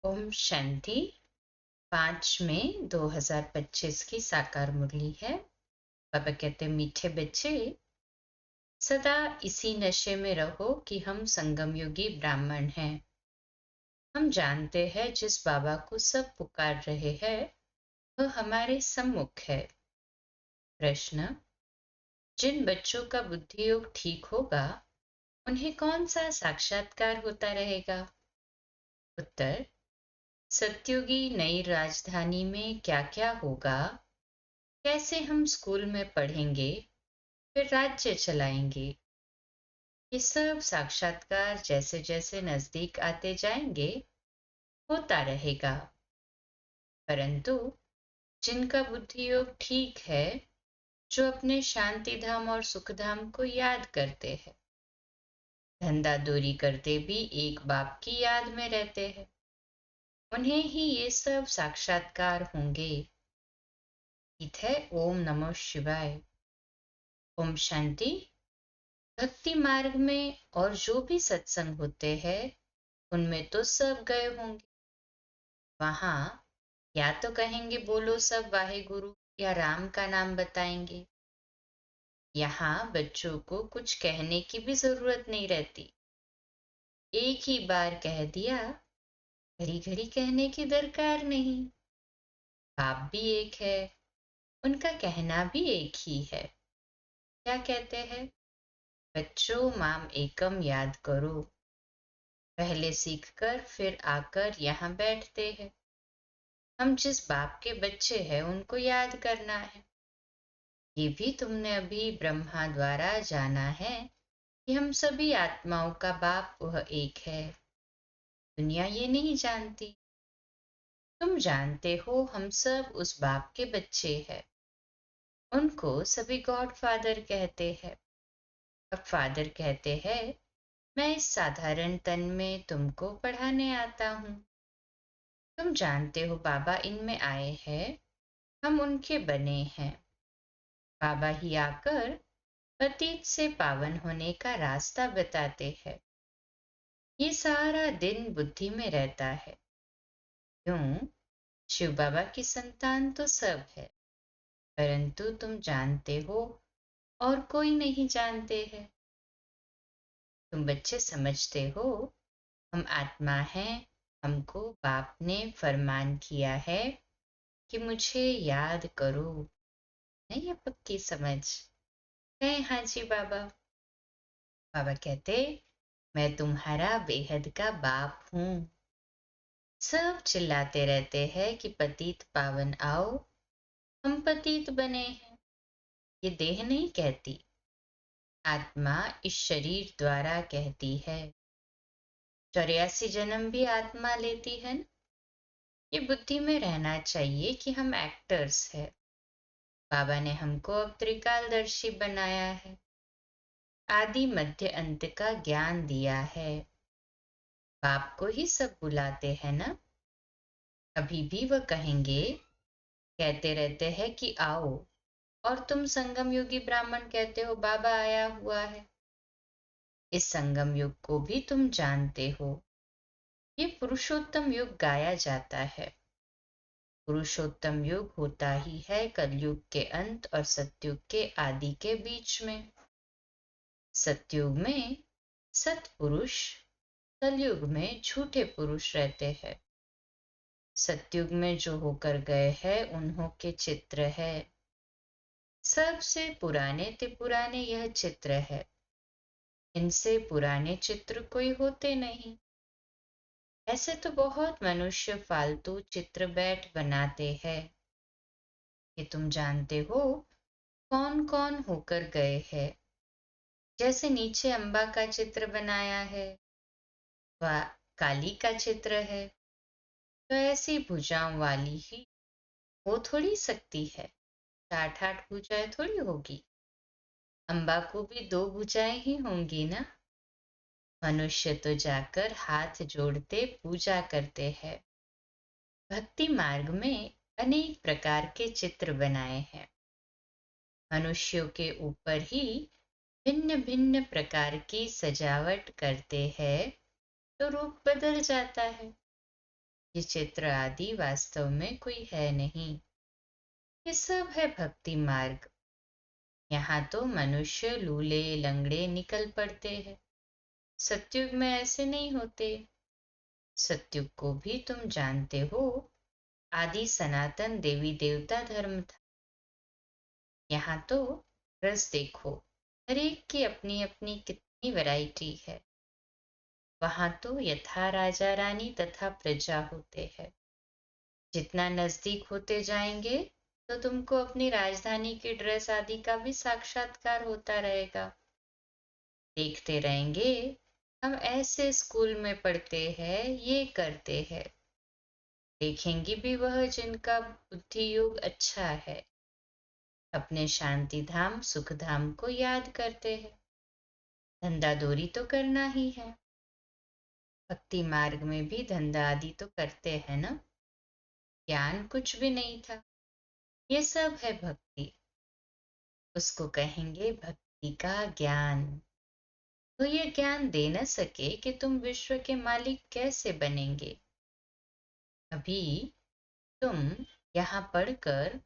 ओम शांति। 5 मई 2025 की साकार मुरली है। बाबा कहते मीठे बच्चे, सदा इसी नशे में रहो कि हम संगम युगी ब्राह्मण हैं। हम जानते हैं जिस बाबा को सब पुकार रहे हैं वह हमारे सम्मुख है। प्रश्न: जिन बच्चों का बुद्धि योग ठीक होगा उन्हें कौन सा साक्षात्कार होता रहेगा? उत्तर: सतयुगी नई राजधानी में क्या क्या होगा, कैसे हम स्कूल में पढ़ेंगे, फिर राज्य चलाएंगे, ये सब साक्षात्कार जैसे जैसे नजदीक आते जाएंगे होता रहेगा। परंतु जिनका बुद्धि योग ठीक है, जो अपने शांति धाम और सुख धाम को याद करते हैं, धंधा दूरी करते भी एक बाप की याद में रहते हैं, उन्हें ही ये सब साक्षात्कार होंगे। गीत है ओम नमो शिवाय। ओम शांति। भक्ति मार्ग में और जो भी सत्संग होते हैं उनमें तो सब गए होंगे। वहां या तो कहेंगे बोलो सब वाहे गुरु या राम का नाम बताएंगे। यहाँ बच्चों को कुछ कहने की भी जरूरत नहीं रहती, एक ही बार कह दिया, घड़ी घड़ी कहने की दरकार नहीं। बाप भी एक है, उनका कहना भी एक ही है। क्या कहते हैं? बच्चों माम एकम याद करो। पहले सीखकर फिर आकर यहाँ बैठते हैं। हम जिस बाप के बच्चे हैं उनको याद करना है। ये भी तुमने अभी ब्रह्मा द्वारा जाना है कि हम सभी आत्माओं का बाप वह एक है। दुनिया ये नहीं जानती। तुम जानते हो हम सब उस बाप के बच्चे हैं। उनको सभी गॉड फादर कहते हैं। अब फादर कहते हैं मैं इस साधारण तन में तुमको पढ़ाने आता हूँ। तुम जानते हो बाबा इनमें आए हैं, हम उनके बने हैं। बाबा ही आकर पतित से पावन होने का रास्ता बताते हैं। ये सारा दिन बुद्धि में रहता है। क्यों? शिव बाबा की संतान तो सब है, परंतु तुम जानते हो और कोई नहीं जानते हैं। तुम बच्चे समझते हो हम आत्मा हैं, हमको बाप ने फरमान किया है कि मुझे याद करो। नहीं है पक्की समझ? कहे हाँ जी बाबा। बाबा कहते मैं तुम्हारा बेहद का बाप हूँ। सब चिल्लाते रहते हैं कि पतित पावन आओ, हम पतित बने हैं। ये देह नहीं कहती, आत्मा इस शरीर द्वारा कहती है। 84 जन्म भी आत्मा लेती है न? ये बुद्धि में रहना चाहिए कि हम एक्टर्स हैं। बाबा ने हमको अब त्रिकालदर्शी बनाया है, आदि मध्य अंत का ज्ञान दिया है। बाप को ही सब बुलाते हैं ना। अभी भी वह कहेंगे, कहते रहते हैं कि आओ, और तुम संगम युगी ब्राह्मण कहते हो बाबा आया हुआ है। इस संगम युग को भी तुम जानते हो। ये पुरुषोत्तम युग गाया जाता है। पुरुषोत्तम युग होता ही है कलयुग के अंत और सतयुग के आदि के बीच में। सतयुग में सतपुरुष, कलयुग में झूठे पुरुष रहते हैं। सतयुग में जो होकर गए हैं उन्हों के चित्र है। सबसे पुराने ते पुराने यह चित्र है। इनसे पुराने चित्र कोई होते नहीं। ऐसे तो बहुत मनुष्य फालतू चित्र बैठ बनाते हैं। ये तुम जानते हो कौन कौन होकर गए हैं। जैसे नीचे अम्बा का चित्र बनाया है, वह काली का चित्र है, तो ऐसी भुजाओं वाली ही हो थोड़ी सकती है। 8 भुजाएं थोड़ी होगी। अम्बा को भी 2 भुजाएं ही होंगी ना। मनुष्य तो जाकर हाथ जोड़ते पूजा करते हैं। भक्ति मार्ग में अनेक प्रकार के चित्र बनाए हैं। मनुष्यों के ऊपर ही भिन्न भिन्न प्रकार की सजावट करते हैं तो रूप बदल जाता है। ये चित्र आदि वास्तव में कोई है नहीं। ये सब है भक्ति मार्ग। यहाँ तो मनुष्य लूले लंगड़े निकल पड़ते हैं। सतयुग में ऐसे नहीं होते। सतयुग को भी तुम जानते हो, आदि सनातन देवी देवता धर्म था। यहाँ तो रस देखो, हर एक की अपनी अपनी कितनी वैरायटी है। वहां तो यथा राजा रानी तथा प्रजा होते हैं। जितना नजदीक होते जाएंगे तो तुमको अपनी राजधानी की ड्रेस आदि का भी साक्षात्कार होता रहेगा। देखते रहेंगे, हम ऐसे स्कूल में पढ़ते हैं, ये करते हैं। देखेंगे भी वह जिनका बुद्धि योग अच्छा है, अपने शांति धाम सुख धाम को याद करते हैं। धंधा दोरी तो करना ही है। भक्ति मार्ग में भी धंधा आदि तो करते हैं ना। ज्ञान कुछ भी नहीं था, ये सब है भक्ति। उसको कहेंगे भक्ति का ज्ञान। तो ये ज्ञान दे न सके कि तुम विश्व के मालिक कैसे बनेंगे। अभी तुम यहाँ पढ़कर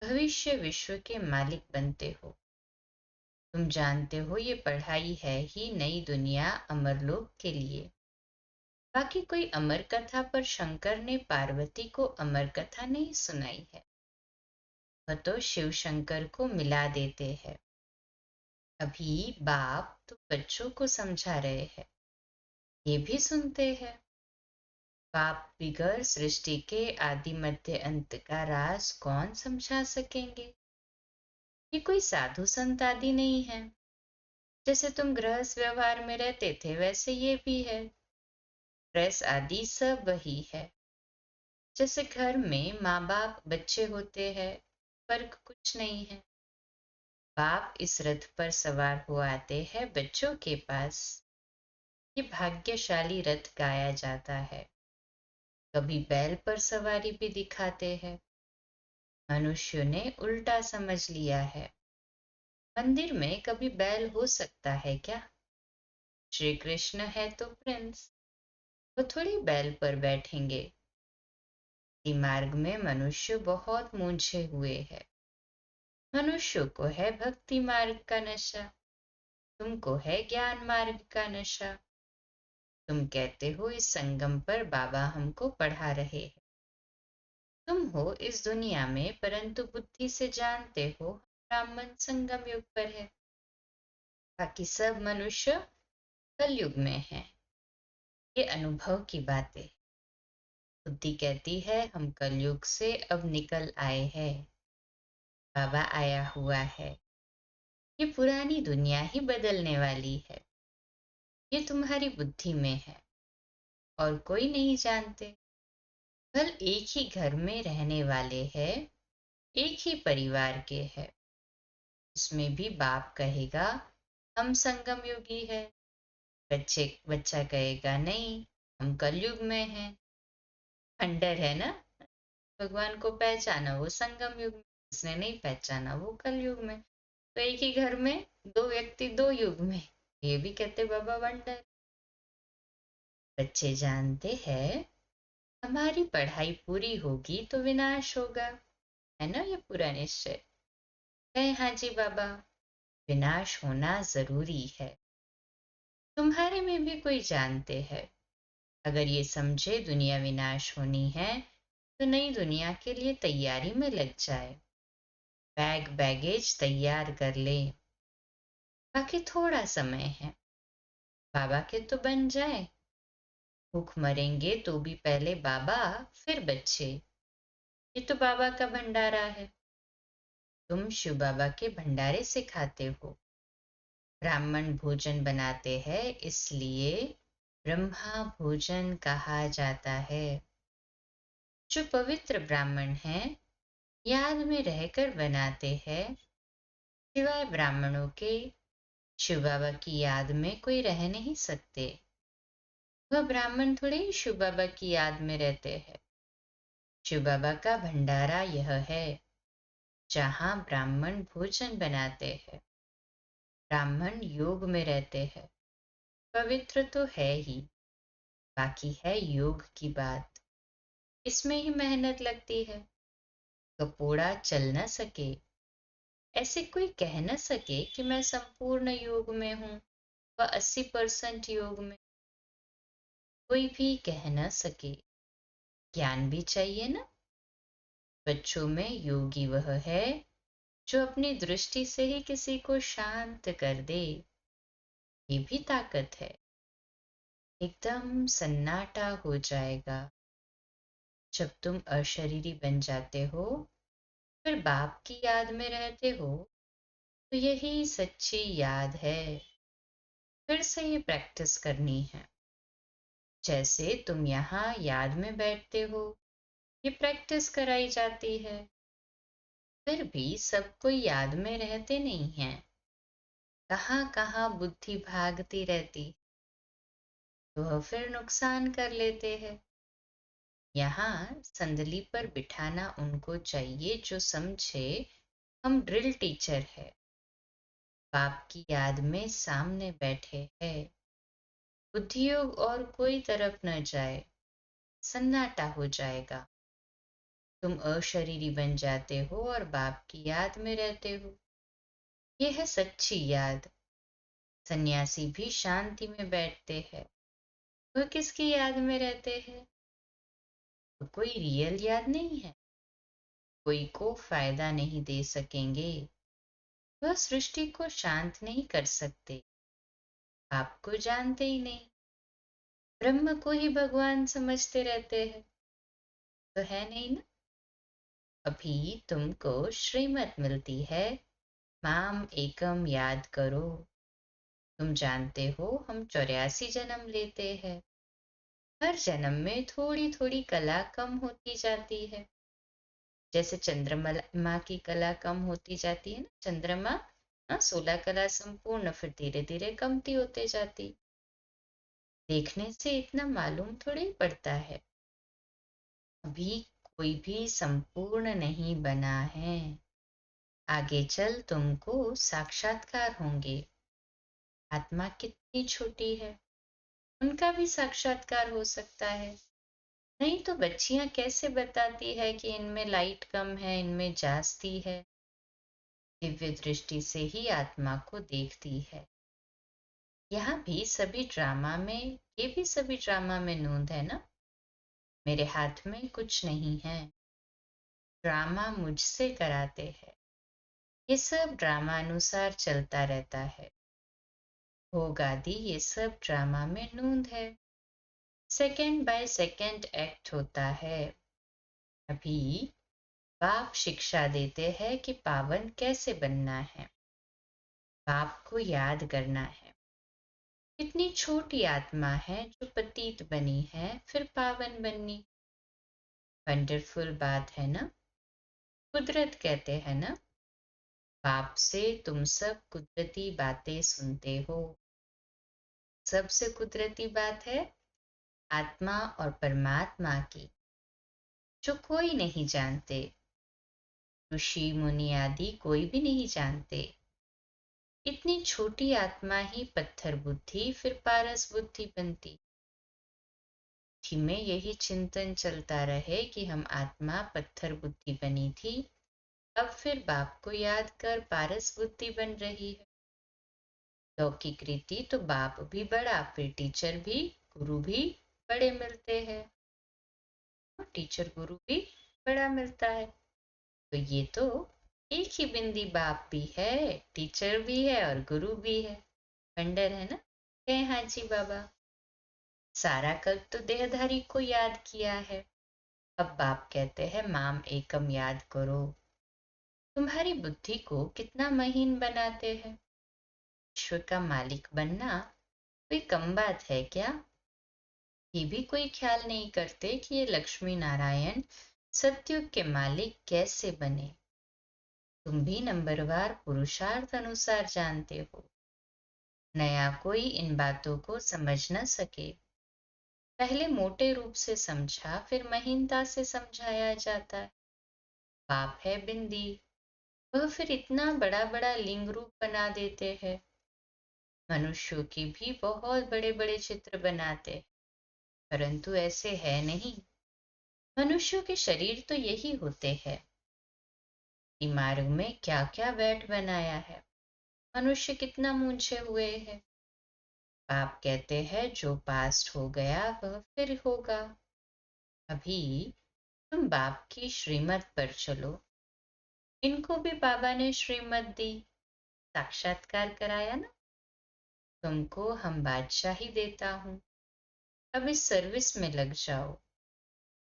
भविष्य विश्व के मालिक बनते हो। तुम जानते हो ये पढ़ाई है ही नई दुनिया अमरलोक के लिए। बाकी कोई अमर कथा पर शंकर ने पार्वती को अमर कथा नहीं सुनाई है। वह तो शिव शंकर को मिला देते हैं। अभी बाप तो बच्चों को समझा रहे हैं, ये भी सुनते हैं। बाप बिगर सृष्टि के आदि मध्य अंत का राज कौन समझा सकेंगे। ये कोई साधु संत आदि नहीं है। जैसे तुम गृहस्थ व्यवहार में रहते थे वैसे ये भी है। प्रेस आदि सब वही है। जैसे घर में माँ बाप बच्चे होते हैं, फर्क कुछ नहीं है। बाप इस रथ पर सवार हो आते हैं बच्चों के पास। ये भाग्यशाली रथ गाया जाता है। कभी बैल पर सवारी भी दिखाते हैं। मनुष्य ने उल्टा समझ लिया है। मंदिर में कभी बैल हो सकता है क्या? श्री कृष्ण है तो प्रिंस, वो थोड़ी बैल पर बैठेंगे। इसी मार्ग में मनुष्य बहुत मूंझे हुए है। मनुष्य को है भक्ति मार्ग का नशा, तुमको है ज्ञान मार्ग का नशा। तुम कहते हो इस संगम पर बाबा हमको पढ़ा रहे हैं। तुम हो इस दुनिया में, परंतु बुद्धि से जानते हो ब्राह्मण संगम युग पर है। बाकी सब मनुष्य कलयुग में है। ये अनुभव की बातें। बुद्धि कहती है हम कलयुग से अब निकल आए हैं, बाबा आया हुआ है। ये पुरानी दुनिया ही बदलने वाली है। ये तुम्हारी बुद्धि में है और कोई नहीं जानते। कल एक ही घर में रहने वाले हैं, एक ही परिवार के हैं। उसमें भी बाप कहेगा हम संगम युगी है, बच्चा कहेगा नहीं हम कलयुग में हैं। खंडर है ना। भगवान को पहचाना वो संगम युग में, उसने नहीं पहचाना वो कलयुग में। तो एक ही घर में दो व्यक्ति दो युग में, ये भी कहते बाबा वंडर। बच्चे जानते हैं हमारी पढ़ाई पूरी होगी तो विनाश होगा, है ना ये पूरा निश्चय। कहे हाँ जी बाबा, विनाश होना जरूरी है। तुम्हारे में भी कोई जानते हैं, अगर ये समझे दुनिया विनाश होनी है तो नई दुनिया के लिए तैयारी में लग जाए। बैग बैगेज तैयार कर ले। बाकी थोड़ा समय है, बाबा के तो बन जाए। भूख मरेंगे तो भी पहले बाबा फिर बच्चे। ये तो बाबा का भंडारा है। तुम शिव बाबा के भंडारे से खाते हो। ब्राह्मण भोजन बनाते हैं इसलिए ब्रह्मा भोजन कहा जाता है। जो पवित्र ब्राह्मण हैं याद में रहकर बनाते हैं। सिवाय ब्राह्मणों के शिव बाबा की याद में कोई रह नहीं सकते। वह ब्राह्मण थोड़े ही शिव बाबा की याद में रहते हैं। शिव बाबा का भंडारा यह है जहाँ ब्राह्मण भोजन बनाते हैं। ब्राह्मण योग में रहते हैं। पवित्र तो है ही, बाकी है योग की बात। इसमें ही मेहनत लगती है। कपोड़ा चल न सके, ऐसे कोई कह न सके कि मैं संपूर्ण योग में हूँ व 80% योग में। कोई भी कह न सके। ज्ञान भी चाहिए ना। बच्चों में योगी वह है जो अपनी दृष्टि से ही किसी को शांत कर दे। ये भी ताकत है। एकदम सन्नाटा हो जाएगा। जब तुम अशरीरी बन जाते हो, फिर बाप की याद में रहते हो, तो यही सच्ची याद है। फिर से ये प्रैक्टिस करनी है। जैसे तुम यहाँ याद में बैठते हो, ये प्रैक्टिस कराई जाती है। फिर भी सब कोई याद में रहते नहीं हैं। कहाँ कहाँ बुद्धि भागती रहती, तो वह फिर नुकसान कर लेते हैं। यहाँ संदली पर बिठाना उनको चाहिए जो समझे हम ड्रिल टीचर है, बाप की याद में सामने बैठे हैं। बुद्धियोग और कोई तरफ न जाए, सन्नाटा हो जाएगा। तुम अशरीरी बन जाते हो और बाप की याद में रहते हो। यह है सच्ची याद। सन्यासी भी शांति में बैठते हैं। वह किसकी याद में रहते हैं? तो कोई रियल याद नहीं है। कोई को फायदा नहीं दे सकेंगे। वह सृष्टि को शांत नहीं कर सकते। आपको जानते ही नहीं। ब्रह्म को ही भगवान समझते रहते हैं। तो है नहीं ना। अभी तुमको श्रीमत मिलती है, माम एकम याद करो। तुम जानते हो हम 84 जन्म लेते हैं। हर जन्म में थोड़ी थोड़ी कला कम होती जाती है। जैसे चंद्रमा की कला कम होती जाती है ना। चंद्रमा 16 कला संपूर्ण, फिर धीरे धीरे कमती होते जाती। देखने से इतना मालूम थोड़ी पड़ता है। अभी कोई भी संपूर्ण नहीं बना है। आगे चल तुमको साक्षात्कार होंगे। आत्मा कितनी छोटी है, उनका भी साक्षात्कार हो सकता है। नहीं तो बच्चियां कैसे बताती है कि इनमें लाइट कम है, इनमें जास्ती है। दिव्य दृष्टि से ही आत्मा को देखती है। यहाँ भी सभी ड्रामा में, ये भी सभी ड्रामा में नोंद है ना। मेरे हाथ में कुछ नहीं है। ड्रामा मुझसे कराते हैं। ये सब ड्रामा अनुसार चलता रहता है। भोग आदि ये सब ड्रामा में नोंद है। सेकंड बाय सेकंड एक्ट होता है। अभी बाप शिक्षा देते हैं कि पावन कैसे बनना है। बाप को याद करना है। कितनी छोटी आत्मा है जो पतित बनी है, फिर पावन बननी। वंडरफुल बात है ना। कुदरत कहते हैं ना, बाप से तुम सब कुदरती बातें सुनते हो। सबसे कुदरती बात है आत्मा और परमात्मा की, जो कोई नहीं जानते। ऋषि मुनि आदि कोई भी नहीं जानते। इतनी छोटी आत्मा ही पत्थर बुद्धि, फिर पारस बुद्धि बनती। में यही चिंतन चलता रहे कि हम आत्मा पत्थर बुद्धि बनी थी, अब फिर बाप को याद कर पारस बुद्धि बन रही है। लौकिक रीति तो बाप भी बड़ा, फिर टीचर भी, गुरु भी बड़े मिलते हैं। टीचर गुरु भी बड़ा मिलता है। तो ये तो एक ही बिंदी बाप भी है, टीचर भी है और गुरु भी है। खंडर है ना। कहे हाजी बाबा, सारा कल तो देहधारी को याद किया है। अब बाप कहते हैं माम एकम याद करो। तुम्हारी बुद्धि को कितना महीन बनाते हैं। विश्व का मालिक बनना कोई कम बात है क्या? ये भी कोई ख्याल नहीं करते कि ये लक्ष्मी नारायण सतयुग के मालिक कैसे बने। तुम भी नंबरवार पुरुषार्थ अनुसार जानते हो। नया कोई इन बातों को समझ न सके। पहले मोटे रूप से समझा, फिर महीनता से समझाया जाता है। पाप है बिंदी, वह फिर इतना बड़ा बड़ा लिंग रूप बना देते हैं। मनुष्यों के भी बहुत बड़े बड़े चित्र बनाते, परंतु ऐसे है नहीं। मनुष्यों के शरीर तो यही होते हैं। दिमाग में क्या क्या बैठ बनाया है, मनुष्य कितना मूंझे हुए हैं। बाप कहते हैं जो पास्ट हो गया वह फिर होगा। अभी तुम बाप की श्रीमत पर चलो। इनको भी बाबा ने श्रीमत दी, साक्षात्कार कराया ना। तुमको हम बादशाही देता हूँ, अब इस सर्विस में लग जाओ,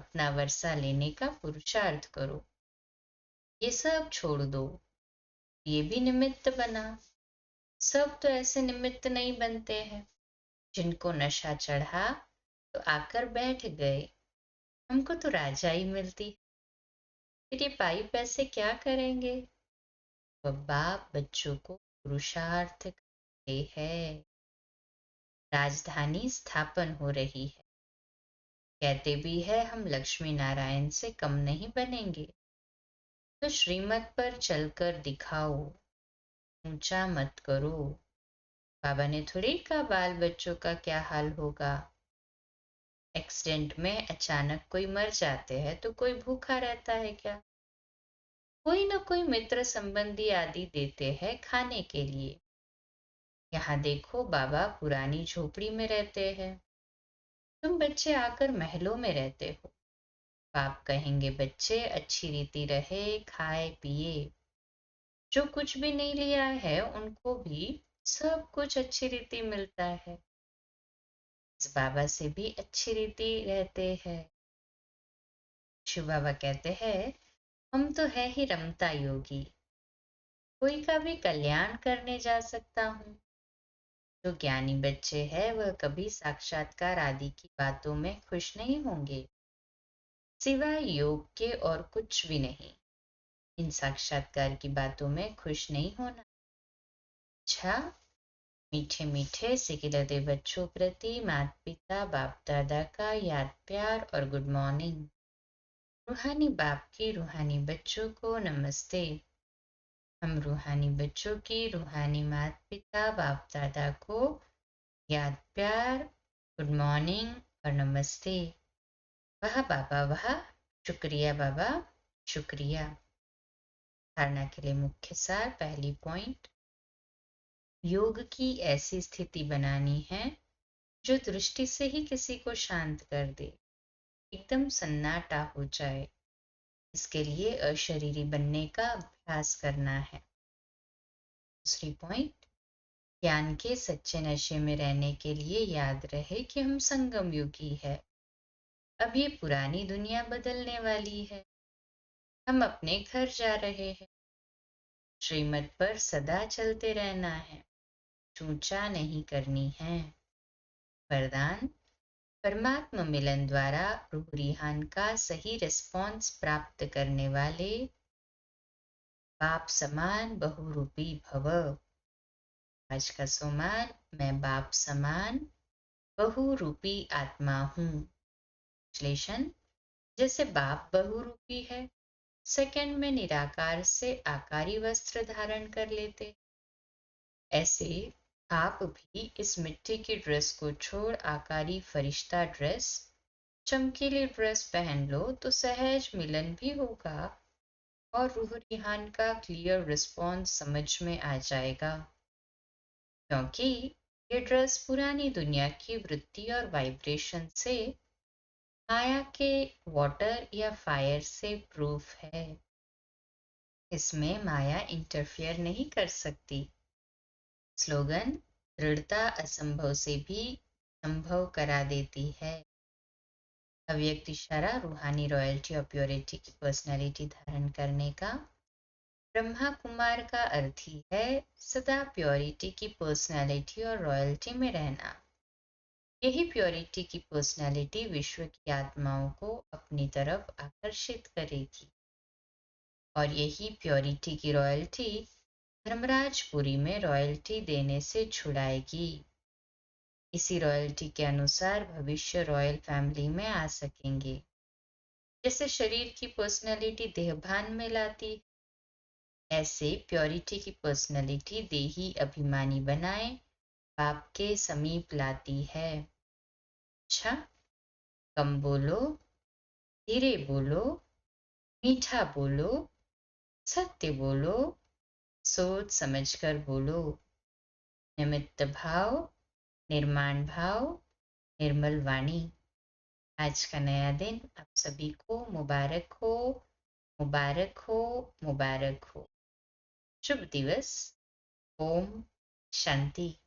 अपना वर्षा लेने का पुरुषार्थ करो। ये सब छोड़ दो, ये भी निमित्त बना। सब तो ऐसे निमित्त नहीं बनते हैं। जिनको नशा चढ़ा तो आकर बैठ गए, हमको तो राजाई मिलती। फिर ये पाई पैसे क्या करेंगे? वह बाप बच्चों को पुरुषार्थ करते हैं। राजधानी स्थापन हो रही है। कहते भी है हम लक्ष्मी नारायण से कम नहीं बनेंगे। तो श्रीमत पर चलकर दिखाओ, ऊंचा मत करो। बाबा ने थोड़ी कहा बाल बच्चों का क्या हाल होगा। एक्सीडेंट में अचानक कोई मर जाते हैं तो कोई भूखा रहता है क्या? कोई ना कोई मित्र संबंधी आदि देते हैं खाने के लिए। यहाँ देखो बाबा पुरानी झोपड़ी में रहते हैं, तुम बच्चे आकर महलों में रहते हो। बाप कहेंगे बच्चे अच्छी रीति रहे, खाए पिए। जो कुछ भी नहीं लिया है उनको भी सब कुछ अच्छी रीति मिलता है। इस बाबा से भी अच्छी रीति रहते हैं। शिव बाबा कहते हैं हम तो है ही रमता योगी, कोई का भी कल्याण करने जा सकता हूँ। जो ज्ञानी बच्चे हैं वह कभी साक्षात्कार आदि की बातों में खुश नहीं होंगे, सिवाय योग के और कुछ भी नहीं। इन साक्षात्कार की बातों में खुश नहीं होना। अच्छा, मीठे मीठे सिकिलते बच्चों प्रति माता पिता बाप दादा का याद प्यार और गुड मॉर्निंग। रूहानी बाप की रूहानी बच्चों को नमस्ते। हम रूहानी बच्चों की रूहानी माता पिता बाप दादा को याद प्यार, गुड मॉर्निंग और नमस्ते। वाह बाबा वाह, शुक्रिया बाबा, शुक्रिया। धारणा के लिए मुख्य सार। पहली पॉइंट, योग की ऐसी स्थिति बनानी है जो दृष्टि से ही किसी को शांत कर दे, एकदम सन्नाटा हो जाए। इसके लिए अशरीरी बनने का अभ्यास करना है। दूसरी पॉइंट, ज्ञान के सच्चे नशे में रहने के लिए याद रहे कि हम संगम युगी है। अब ये पुरानी दुनिया बदलने वाली है, हम अपने घर जा रहे हैं। श्रीमत पर सदा चलते रहना है, चूचा नहीं करनी है। वरदान, परमात्मा मिलन द्वारा रूह रिहान का सही रिस्पॉन्स प्राप्त करने वाले बाप समान बहुरूपी भव। आज का सोमान, मैं बाप समान बहुरूपी आत्मा हूँ। विश्लेषण, जैसे बाप बहुरूपी है, सेकंड में निराकार से आकारी वस्त्र धारण कर लेते, ऐसे आप भी इस मिट्टी की ड्रेस को छोड़ आकारी फरिश्ता ड्रेस, चमकीली ड्रेस पहन लो तो सहज मिलन भी होगा और रूह रिहान का क्लियर रिस्पॉन्स समझ में आ जाएगा। क्योंकि ये ड्रेस पुरानी दुनिया की वृत्ति और वाइब्रेशन से, माया के वाटर या फायर से प्रूफ है। इसमें माया इंटरफियर नहीं कर सकती। स्लोगन, दृढ़ता असंभव से भी संभव करा देती है। अव्यक्त इशारा रूहानी रॉयल्टी और प्योरिटी की पर्सनैलिटी धारण करने का। ब्रह्मा कुमार का अर्थ ही है सदा प्योरिटी की पर्सनैलिटी और रॉयल्टी में रहना। यही प्योरिटी की पर्सनैलिटी विश्व की आत्माओं को अपनी तरफ आकर्षित करेगी और यही प्योरिटी की रॉयल्टी धर्मराजपुरी में रॉयल्टी देने से छुड़ाएगी। इसी रॉयल्टी के अनुसार भविष्य रॉयल फैमिली में आ सकेंगे। जैसे शरीर की पर्सनैलिटी देहभान में लाती, ऐसे प्योरिटी की पर्सनैलिटी देही अभिमानी बनाए बाप के समीप लाती है। अच्छा, कम बोलो, धीरे बोलो, मीठा बोलो, सत्य बोलो, सोच समझकर बोलो। निमित्त भाव, निर्माण भाव, निर्मल वाणी। आज का नया दिन आप सभी को मुबारक हो, मुबारक हो, मुबारक हो। शुभ दिवस। ओम शांति।